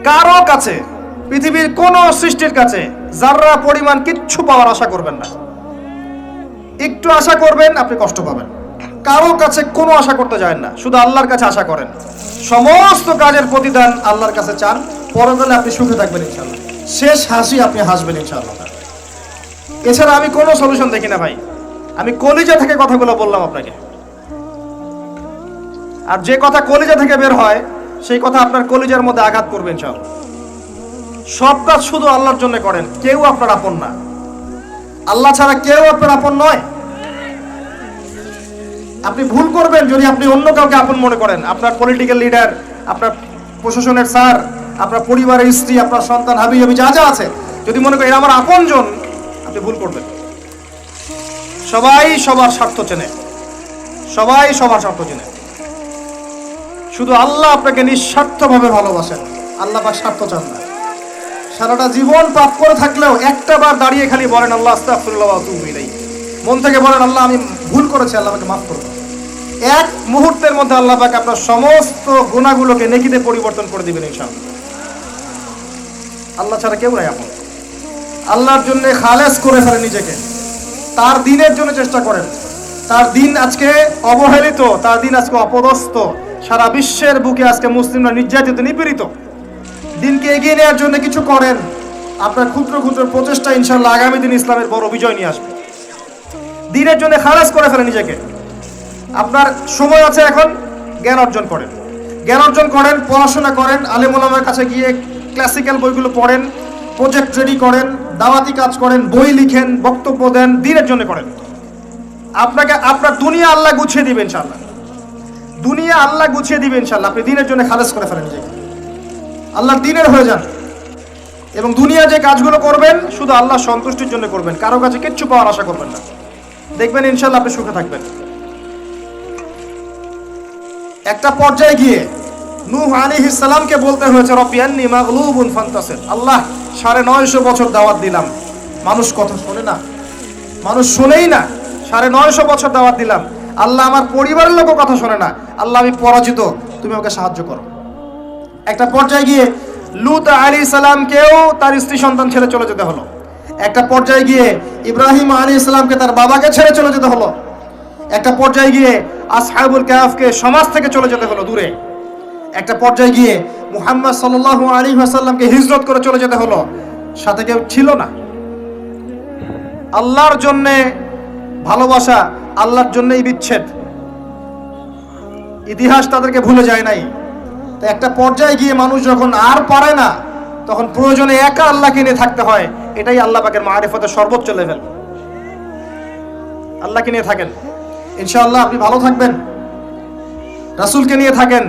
কারো কাছে, পৃথিবীর কোন সৃষ্টির কাছে যাররা পরিমাণ কিচ্ছু পাওয়ার আশা করবেন না। একটু আশা করবেন, আপনি কষ্ট পাবেন। কারো কাছে কোনো আশা করতে যায় না, শুধু আল্লাহর কাছে আশা করেন। সমস্ত কাজের প্রতিদান আল্লাহর কাছে চান, পরকালে আপনি সুখে থাকবেন ইনশাআল্লাহ। শেষ হাসি আপনি হাসবেন ইনশাআল্লাহ। এছাড়া আমি কোনো সলিউশন দেখি না ভাই। আমি কলিজা থেকে কথাগুলো বললাম আপনাকে, আর যে কথা কলিজা থেকে বের হয় সেই কথা আপনার কলিজার মধ্যে আঘাত করবে ইনশাআল্লাহ। সব কাজ শুধু আল্লাহর জন্য করেন, কেউ আপনার আপন না। আল্লাহ ছাড়া কেউ আপনার আপন নয়। আপনি ভুল করবেন যদি আপনি অন্য কাউকে আপন মনে করেন। আপনার পলিটিক্যাল লিডার, আপনার প্রশাসনের স্যার, আপনার পরিবারের স্ত্রী, আপনার সন্তান, হাবি হাবি যা যা আছে, যদি মনে করেন আমার আপনজন, আপনি ভুল করবেন। সবাই সবার স্বার্থ চেনে, সবাই সবার স্বার্থ চেনে। শুধু আল্লাহ আপনাকে নিঃস্বার্থভাবে ভালোবাসেন। আল্লাহ পাক স্বার্থ চান না। সারাটা জীবন পাপ করে থাকলেও একটা বার দাঁড়িয়ে খালি বলেন আল্লাহ আস্তাগফিরুল্লাহ ওয়া আতুবু ইলাইহি। মন থেকে বলেন আল্লাহ আমি ভুল করেছি, আল্লাহ আমাকে মাফ করুন। এক মুহূর্তের মধ্যে আল্লাহ পাক আপনার সমস্ত গুনাহগুলোকে নেকিতে পরিবর্তন করে দিবেন ইনশাআল্লাহ। আল্লাহ ছাড়া কেউ নাই আপন। আল্লাহর জন্য খালেস করে ফেলেন নিজেকে, তার দিনের জন্য চেষ্টা করেন। তার দিন আজকে অবহেলিত, তার দিন আজকে অপদস্থ। সারা বিশ্বের বুকে আজকে মুসলিমরা নির্যাতিত, নিপীড়িত। দিনকে এগিয়ে নেওয়ার জন্য কিছু করেন। আপনার ক্ষুদ্র ক্ষুদ্র প্রচেষ্টা ইনশাআল্লাহ আগামী দিন ইসলামের বড় বিজয় নিয়ে আসবে। দিনের জন্য খালাস করে ফেলেন নিজেকে। আপনার সময় আছে এখন, জ্ঞান অর্জন করেন, জ্ঞান অর্জন করেন, পড়াশোনা করেন, আলেম ওলামার কাছে গিয়ে ক্লাসিক্যাল বইগুলো পড়েন, প্রজেক্ট রেডি করেন, দাওয়াতি কাজ করেন, বই লিখেন, বক্তব্য দেন, দিনের জন্য করেন। আপনাকে আপনার দুনিয়া আল্লাহ গুছিয়ে দিবেন ইনশাআল্লাহ। দুনিয়া আল্লাহ গুছিয়ে দিবেন ইনশাআল্লাহ। আপনি দিনের জন্য খালাস করে ফেলেন নিজেকে, আল্লাহর দিনের হয়ে যান। এবং দুনিয়া যে কাজগুলো করবেন শুধু আল্লাহ সন্তুষ্টির জন্য করবেন, কারো কাছে কিচ্ছু পাওয়ার আশা করবেন না। দেখবেন ইনশাআল্লাহ আপনি সুখে থাকবেন। একটা পর্যায়ে গিয়ে নূহ আলাইহিস সালামকে বলতে হয়েছে রব্বি আন্নী মাগলুবুন ফান্তাসির। আল্লাহ 950 বছর দাওয়াত দিলাম, মানুষ কথা শোনে না, মানুষ শোনেই না। 950 বছর দাওয়াত দিলাম, আল্লাহ আমার পরিবারের লোকও কথা শোনে না। আল্লাহ আমি পরাজিত, তুমি আমাকে সাহায্য করো। একটা পর্যায়ে গিয়ে লূত আলাইহিস সালামকেও তার স্ত্রী সন্তান ছেড়ে চলে যেতে হলো। একটা পর্যায়ে গিয়ে ইব্রাহিম আলাইহিস সালামকে তার বাবাকে ছেড়ে চলে যেতে হলো। একটা পর্যায়ে গিয়ে আসহাবুল কাহফকে সমাজ থেকে চলে যেতে হলো দূরে। একটা পর্যায়ে গিয়ে মুহাম্মদ সাল্লাল্লাহু আলাইহি ওয়াসাল্লামকে হিজরত করে চলে যেতে হলো, সাথে কেউ ছিল না। আল্লাহর জন্য ভালোবাসা, আল্লাহর জন্যই বিচ্ছেদ। ইতিহাস তাদেরকে ভুলে যায় নাই। তো একটা পর্যায়ে গিয়ে মানুষ যখন আর পারে না, তখন প্রয়োজনে একা আল্লাহকে নিয়ে থাকতে হয়। এটাই আল্লাহ পাকের মারিফতের সর্বোচ্চ লেভেল। আল্লাহকে নিয়ে থাকেন, ইনশাআল্লাহ আপনি ভালো থাকবেন। রাসূলকে নিয়ে থাকেন,